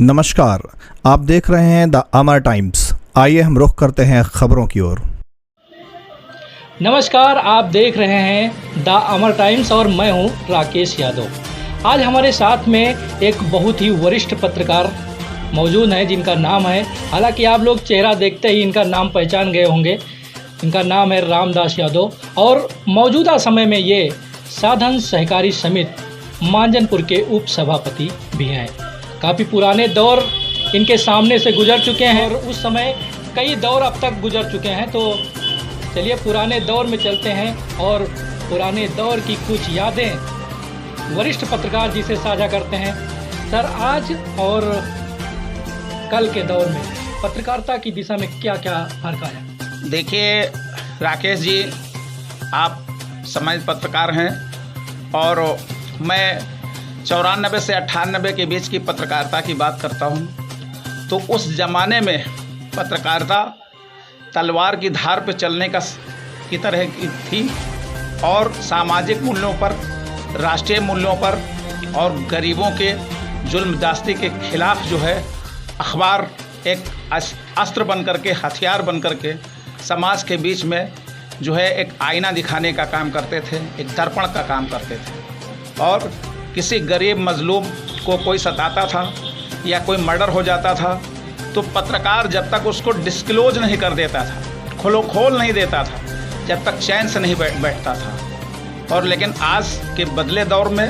नमस्कार, आप देख रहे हैं द अमर टाइम्स। आइए हम रुख करते हैं खबरों की ओर। नमस्कार, आप देख रहे हैं द अमर टाइम्स और मैं हूं राकेश यादव। आज हमारे साथ में एक बहुत ही वरिष्ठ पत्रकार मौजूद हैं जिनका नाम है, हालांकि आप लोग चेहरा देखते ही इनका नाम पहचान गए होंगे। इनका नाम है रामदास यादव और मौजूदा समय में ये साधन सहकारी समिति मांजनपुर के उप सभापति भी हैं। काफ़ी पुराने दौर इनके सामने से गुजर चुके हैं और उस समय कई दौर अब तक गुजर चुके हैं। तो चलिए पुराने दौर में चलते हैं और पुराने दौर की कुछ यादें वरिष्ठ पत्रकार जी से साझा करते हैं। सर, आज और कल के दौर में पत्रकारिता की दिशा में क्या क्या फर्क आया? देखिए राकेश जी, आप समाज पत्रकार हैं और मैं 94 से 98 के बीच की पत्रकारिता की बात करता हूं। तो उस ज़माने में पत्रकारिता तलवार की धार पर चलने की तरह की थी और सामाजिक मूल्यों पर, राष्ट्रीय मूल्यों पर और गरीबों के जुल्म दास्ती के खिलाफ जो है अखबार एक अस्त्र बन करके, हथियार बन करके समाज के बीच में जो है एक आईना दिखाने का काम करते थे, एक दर्पण का काम करते थे। और किसी गरीब मजलूम को कोई सताता था या कोई मर्डर हो जाता था तो पत्रकार जब तक उसको डिस्क्लोज नहीं कर देता था, खोल नहीं देता था, जब तक चैन से नहीं बैठता था। और लेकिन आज के बदले दौर में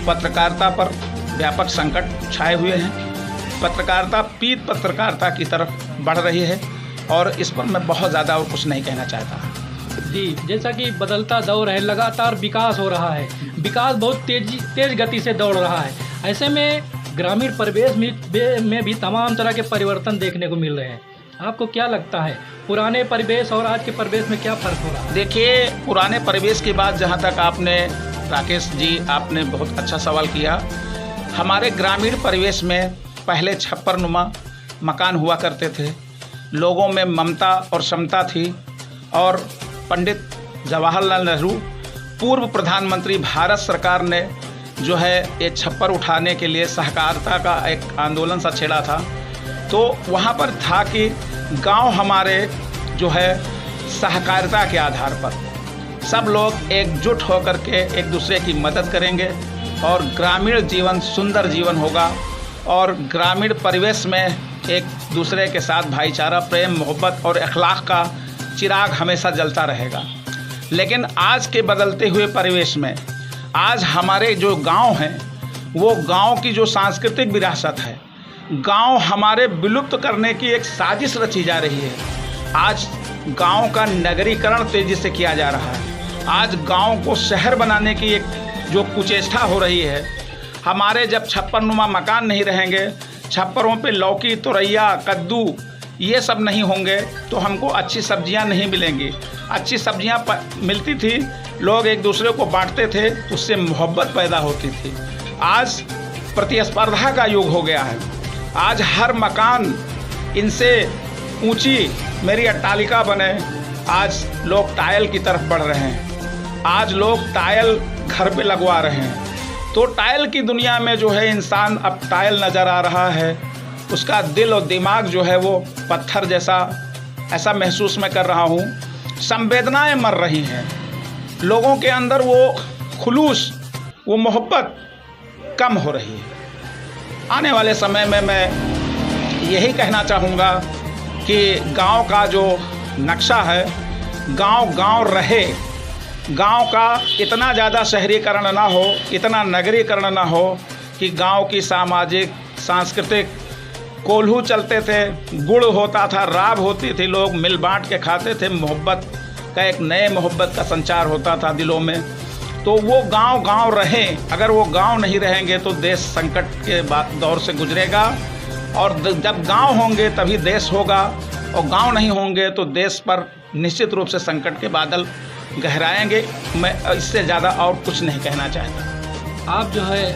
पत्रकारिता पर व्यापक संकट छाए हुए हैं। पत्रकारिता पीत पत्रकारिता की तरफ बढ़ रही है और इस पर मैं बहुत ज़्यादा और कुछ नहीं कहना चाहता जी। जैसा कि बदलता दौर है, लगातार विकास हो रहा है, विकास बहुत तेज गति से दौड़ रहा है। ऐसे में ग्रामीण परिवेश में भी तमाम तरह के परिवर्तन देखने को मिल रहे हैं। आपको क्या लगता है, पुराने परिवेश और आज के परिवेश में क्या फ़र्क हो रहा है? देखिए, पुराने परिवेश की बात जहाँ तक आपने, राकेश जी, आपने बहुत अच्छा सवाल किया। हमारे ग्रामीण परिवेश में पहले छप्परनुमा मकान हुआ करते थे, लोगों में ममता और समता थी और पंडित जवाहरलाल नेहरू, पूर्व प्रधानमंत्री भारत सरकार ने जो है ये छप्पर उठाने के लिए सहकारिता का एक आंदोलन सा छेड़ा था। तो वहाँ पर था कि गांव हमारे जो है सहकारिता के आधार पर सब लोग एकजुट होकर के एक दूसरे की मदद करेंगे और ग्रामीण जीवन सुंदर जीवन होगा और ग्रामीण परिवेश में एक दूसरे के साथ भाईचारा, प्रेम, मोहब्बत और अखलाक का चिराग हमेशा जलता रहेगा। लेकिन आज के बदलते हुए परिवेश में आज हमारे जो गांव हैं वो गांव की जो सांस्कृतिक विरासत है, गांव हमारे विलुप्त करने की एक साजिश रची जा रही है। आज गांव का नगरीकरण तेज़ी से किया जा रहा है। आज गांव को शहर बनाने की एक जो कुचेष्टा हो रही है। हमारे जब छप्परनुमा मकान नहीं रहेंगे, छप्परों पे लौकी, तुरैया, कद्दू ये सब नहीं होंगे तो हमको अच्छी सब्जियां नहीं मिलेंगी। अच्छी सब्जियां मिलती थी, लोग एक दूसरे को बांटते थे, उससे मोहब्बत पैदा होती थी। आज प्रतिस्पर्धा का युग हो गया है। आज हर मकान इनसे ऊंची मेरी अट्टालिका बने। आज लोग टाइल की तरफ बढ़ रहे हैं। आज लोग टाइल घर पे लगवा रहे हैं। तो टाइल की दुनिया में जो है इंसान अब टाइल नज़र आ रहा है, उसका दिल और दिमाग जो है वो पत्थर जैसा, ऐसा महसूस मैं कर रहा हूँ। संवेदनाएं मर रही हैं, लोगों के अंदर वो खुलूस, वो मोहब्बत कम हो रही है। आने वाले समय में मैं यही कहना चाहूँगा कि गांव का जो नक्शा है, गांव गांव रहे, गांव का इतना ज़्यादा शहरीकरण ना हो, इतना नगरीकरण ना हो कि गांव की सामाजिक, सांस्कृतिक कोल्हू चलते थे, गुड़ होता था, राब होती थी, लोग मिल बांट के खाते थे, मोहब्बत का एक नए मोहब्बत का संचार होता था दिलों में। तो वो गांव गांव रहे। अगर वो गांव नहीं रहेंगे तो देश संकट के दौर से गुजरेगा और जब गांव होंगे तभी देश होगा और गांव नहीं होंगे तो देश पर निश्चित रूप से संकट के बादल गहराएंगे। मैं इससे ज़्यादा और कुछ नहीं कहना चाहता। आप जो है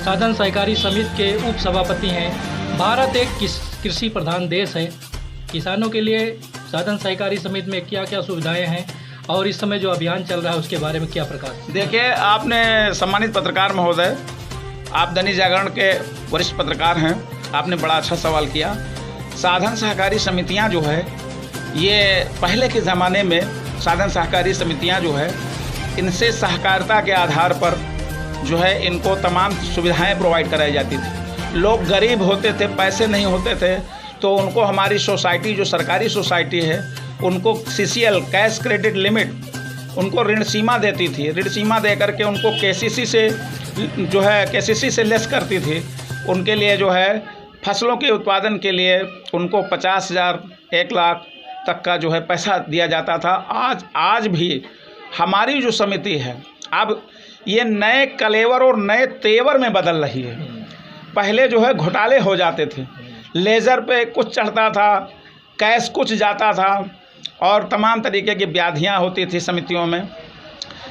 साधन सहकारी समिति के उप सभापति हैं। भारत एक कृषि प्रधान देश है। किसानों के लिए साधन सहकारी समिति में क्या क्या सुविधाएं हैं और इस समय जो अभियान चल रहा है उसके बारे में क्या प्रकाश? देखिए, आपने सम्मानित पत्रकार महोदय, आप दैनिक जागरण के वरिष्ठ पत्रकार हैं आपने बड़ा अच्छा सवाल किया। साधन सहकारी समितियां जो है, ये पहले के ज़माने में साधन सहकारी समितियां जो है, इनसे सहकारिता के आधार पर जो है इनको तमाम सुविधाएं प्रोवाइड कराई जाती थी। लोग गरीब होते थे, पैसे नहीं होते थे, तो उनको हमारी सोसाइटी, जो सरकारी सोसाइटी है, उनको CCL कैश क्रेडिट लिमिट, उनको ऋण सीमा देती थी। ऋण सीमा दे करके उनको KCC से जो है KCC से लेस करती थी। उनके लिए जो है फसलों के उत्पादन के लिए उनको 50,000 1 लाख तक का जो है पैसा दिया जाता था। आज भी हमारी जो समिति है, अब ये नए कलेवर और नए तेवर में बदल रही है। पहले जो है घोटाले हो जाते थे, लेज़र पे कुछ चढ़ता था, कैश कुछ जाता था और तमाम तरीके की व्याधियाँ होती थी समितियों में।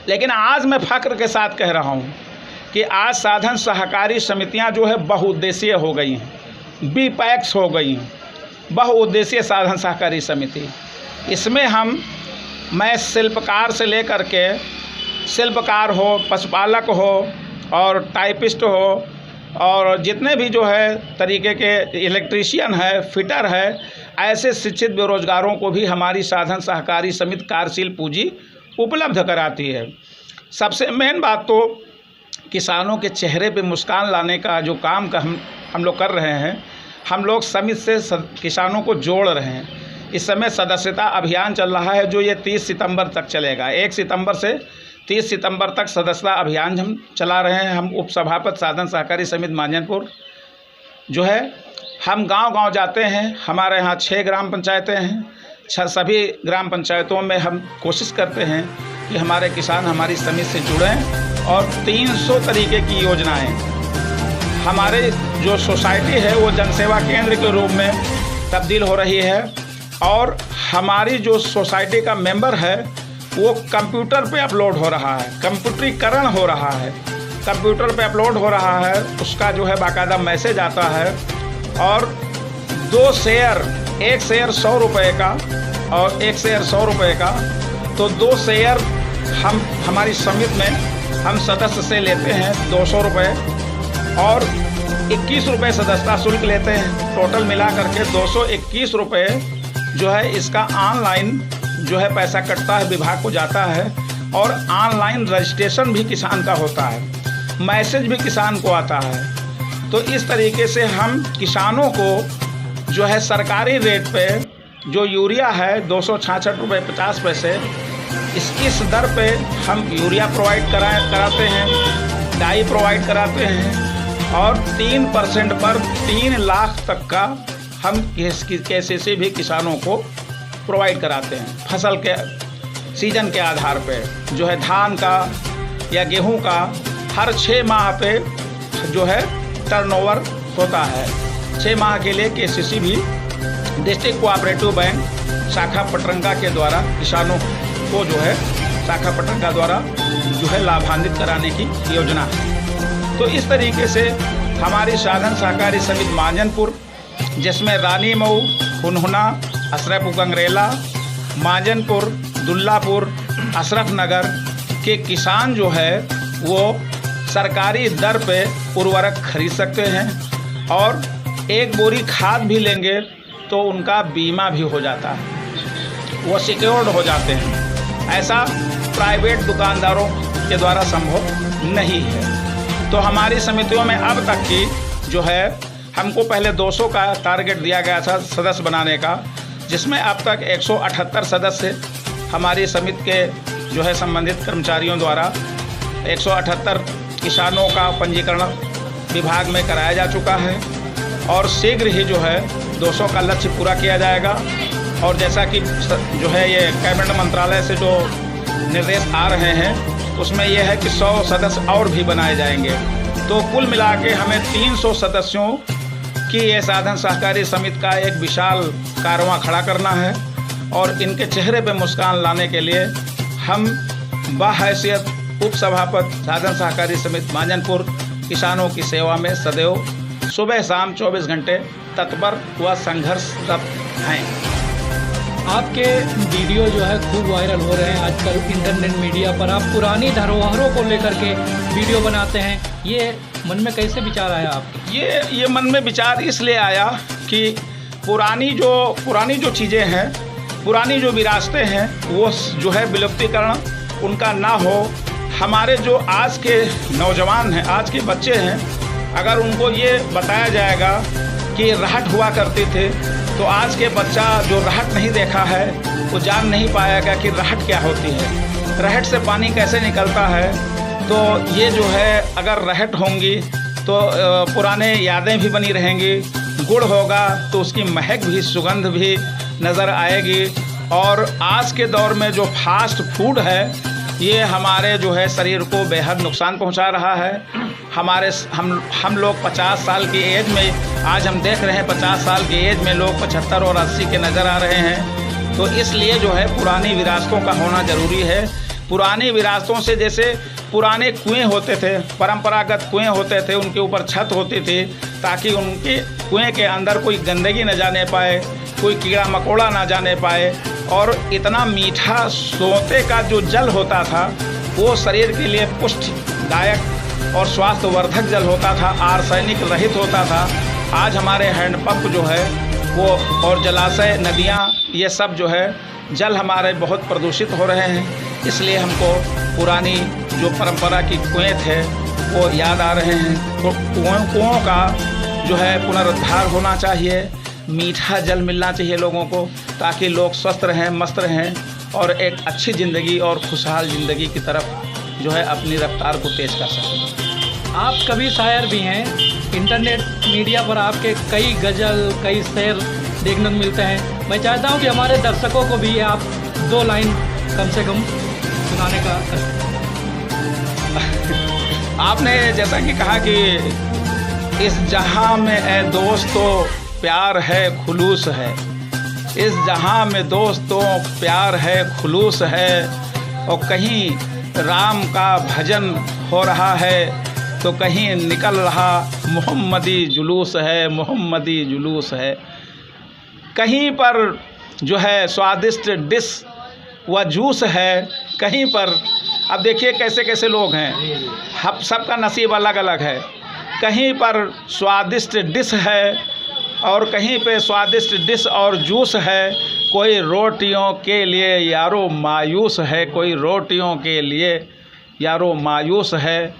लेकिन आज मैं फ़ख्र के साथ कह रहा हूँ कि आज साधन सहकारी समितियाँ जो है बहुउद्देशीय हो गई हैं, BPACS हो गई हैं, बहुउद्देशीय साधन सहकारी समिति। इसमें मैं शिल्पकार से लेकर के, शिल्पकार हो, पशुपालक हो और टाइपिस्ट हो और जितने भी जो है तरीके के इलेक्ट्रीशियन है, फिटर है, ऐसे शिक्षित बेरोजगारों को भी हमारी साधन सहकारी समिति कार्यशील पूंजी उपलब्ध कराती है। सबसे मेन बात तो किसानों के चेहरे पे मुस्कान लाने का जो काम का हम लोग कर रहे हैं, हम लोग समिति से किसानों को जोड़ रहे हैं। इस समय सदस्यता अभियान चल रहा है जो ये 30 सितंबर तक चलेगा। 1 सितंबर से 30 सितंबर तक सदस्यता अभियान हम चला रहे हैं। हम उपसभापति साधन सहकारी समिति मांजनपुर जो है, हम गांव-गांव जाते हैं। हमारे यहाँ 6 ग्राम पंचायतें हैं। सभी ग्राम पंचायतों में हम कोशिश करते हैं कि हमारे किसान हमारी समिति से जुड़ें और 300 तरीके की योजनाएं, हमारे जो सोसाइटी है वो जनसेवा केंद्र के रूप में तब्दील हो रही है और हमारी जो सोसाइटी का मेंबर है वो कंप्यूटर पे अपलोड हो रहा है, कंप्यूटरीकरण हो रहा है, कंप्यूटर पे अपलोड हो रहा है। उसका जो है बाकायदा मैसेज आता है और 2 शेयर, 1 शेयर 100 रुपये का और 1 शेयर 100 रुपये का, तो 2 शेयर हम हमारी समिति में हम सदस्य से लेते हैं 200 रुपये और 21 रुपये सदस्यता शुल्क लेते हैं। टोटल मिला करके 221 रुपये जो है इसका ऑनलाइन जो है पैसा कटता है, विभाग को जाता है और ऑनलाइन रजिस्ट्रेशन भी किसान का होता है, मैसेज भी किसान को आता है। तो इस तरीके से हम किसानों को जो है सरकारी रेट पे जो यूरिया है 266 रुपये 50 पैसे, इस दर पे हम यूरिया प्रोवाइड कराते हैं, डाई प्रोवाइड कराते हैं और 3% पर 3 लाख तक का हम KCC भी किसानों को प्रोवाइड कराते हैं। फसल के सीजन के आधार पे जो है धान का या गेहूं का हर 6 माह पे जो है टर्नओवर होता है। 6 माह के लिए KCC भी डिस्ट्रिक्ट कोऑपरेटिव बैंक शाखा पटरंगा के द्वारा किसानों को जो है शाखा पटरंगा द्वारा जो है लाभान्वित कराने की योजना है। तो इस तरीके से हमारी साधन सहकारी समिति मांजनपुर, जिसमें रानी मऊ, हुनहुना, अशरफपुर गंगरेला, मांजनपुर, दुल्लापुर, अशरफ नगर के किसान जो है वो सरकारी दर पे उर्वरक खरीद सकते हैं और 1 बोरी खाद भी लेंगे तो उनका बीमा भी हो जाता है, वो सिक्योर्ड हो जाते हैं। ऐसा प्राइवेट दुकानदारों के द्वारा संभव नहीं है। तो हमारी समितियों में अब तक की जो है, हमको पहले 200 का टारगेट दिया गया था सदस्य बनाने का, जिसमें अब तक 178 सदस्य हमारी समिति के जो है संबंधित कर्मचारियों द्वारा 178 किसानों का पंजीकरण विभाग में कराया जा चुका है और शीघ्र ही जो है 200 का लक्ष्य पूरा किया जाएगा। और जैसा कि जो है ये कैबिनेट मंत्रालय से जो निर्देश आ रहे हैं उसमें यह है कि 100 सदस्य और भी बनाए जाएंगे। तो कुल मिला के हमें 300 सदस्यों की ये साधन सहकारी समिति का एक विशाल कारवां खड़ा करना है और इनके चेहरे पे मुस्कान लाने के लिए हम बहैसियत उपसभापति साधन सहकारी समिति मांजनपुर किसानों की सेवा में सदैव सुबह शाम 24 घंटे तत्पर व संघर्षरत हैं। आपके वीडियो जो है खूब वायरल हो रहे हैं आजकल इंटरनेट मीडिया पर। आप पुरानी धरोहरों को लेकर के वीडियो बनाते हैं, ये मन में कैसे विचार आया आपके? ये मन में विचार इसलिए आया कि पुरानी जो चीज़ें हैं, पुरानी जो विरासतें हैं, वो जो है विलुप्तीकरण उनका ना हो। हमारे जो आज के नौजवान हैं, आज के बच्चे हैं, अगर उनको ये बताया जाएगा कि रहट हुआ करती थे, तो आज के बच्चा जो रहट नहीं देखा है वो जान नहीं पाएगा कि रहट क्या होती है, रहट से पानी कैसे निकलता है। तो ये जो है अगर रहट होंगी तो पुराने यादें भी बनी रहेंगी, गुड़ होगा तो उसकी महक भी, सुगंध भी नज़र आएगी। और आज के दौर में जो फास्ट फूड है ये हमारे जो है शरीर को बेहद नुकसान पहुंचा रहा है। हम लोग 50 साल की एज में, आज हम देख रहे हैं 50 साल की एज में लोग 75 और 80 के नज़र आ रहे हैं। तो इसलिए जो है पुरानी विरासतों का होना ज़रूरी है। पुरानी विरासतों से, जैसे पुराने कुएं होते थे, परंपरागत कुएं होते थे, उनके ऊपर छत होती थी ताकि उनके कुएं के अंदर कोई गंदगी न जाने पाए, कोई कीड़ा मकोड़ा ना जाने पाए। और इतना मीठा सोते का जो जल होता था वो शरीर के लिए पुष्टिदायक और स्वास्थ्यवर्धक जल होता था, आर्सेनिक रहित होता था। आज हमारे हैंडपंप जो है वो और जलाशय, नदियाँ, ये सब जो है जल हमारे बहुत प्रदूषित हो रहे हैं। इसलिए हमको पुरानी जो परंपरा की कुएं थे वो याद आ रहे हैं। तो कुओं का जो है पुनरुद्धार होना चाहिए, मीठा जल मिलना चाहिए लोगों को, ताकि लोग स्वस्थ रहें, मस्त रहें और एक अच्छी ज़िंदगी और खुशहाल ज़िंदगी की तरफ जो है अपनी रफ्तार को तेज़ कर सकें। आप कभी शायर भी हैं, इंटरनेट मीडिया पर आपके कई गज़ल, कई शेर देखने को मिलते हैं। मैं चाहता हूं कि हमारे दर्शकों को भी आप 2 लाइन कम से कम सुनाने का आपने जैसा कि कहा कि इस जहां में ए दोस्तों प्यार है, खुलूस है, इस जहां में दोस्तों प्यार है, खुलूस है, और कहीं राम का भजन हो रहा है तो कहीं निकल रहा मोहम्मदी जुलूस है, मोहम्मदी जुलूस है। कहीं पर जो है स्वादिष्ट डिश व जूस है, कहीं पर अब देखिए कैसे कैसे लोग हैं, हम सबका नसीब अलग अलग है। कहीं पर स्वादिष्ट डिश है और कहीं पे स्वादिष्ट डिश और जूस है, कोई रोटियों के लिए यारो मायूस है, कोई रोटियों के लिए यारो मायूस है।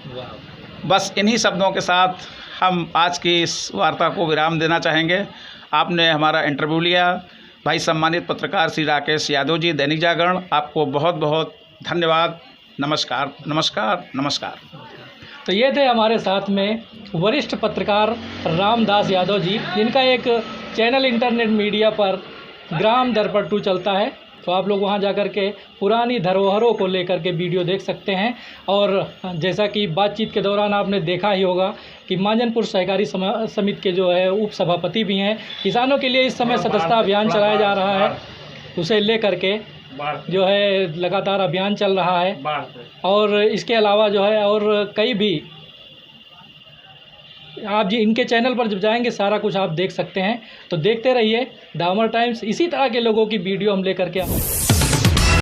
बस इन्हीं शब्दों के साथ हम आज की इस वार्ता को विराम देना चाहेंगे। आपने हमारा इंटरव्यू लिया। भाई सम्मानित पत्रकार श्री राकेश यादव जी, दैनिक जागरण, आपको बहुत बहुत धन्यवाद। नमस्कार, नमस्कार, नमस्कार। तो ये थे हमारे साथ में वरिष्ठ पत्रकार रामदास यादव जी, जिनका एक चैनल इंटरनेट मीडिया पर ग्राम दर्पण 2 चलता है। तो आप लोग वहां जाकर के पुरानी धरोहरों को लेकर के वीडियो देख सकते हैं। और जैसा कि बातचीत के दौरान आपने देखा ही होगा कि मांजनपुर सहकारी समिति के जो है उप सभापति भी हैं। किसानों के लिए इस समय सदस्यता अभियान चलाया जा रहा है, उसे लेकर के जो है लगातार अभियान चल रहा है। और इसके अलावा जो है और कई भी आप जी इनके चैनल पर जब जाएंगे सारा कुछ आप देख सकते हैं। तो देखते रहिए द अमर टाइम्स। इसी तरह के लोगों की वीडियो हम लेकर के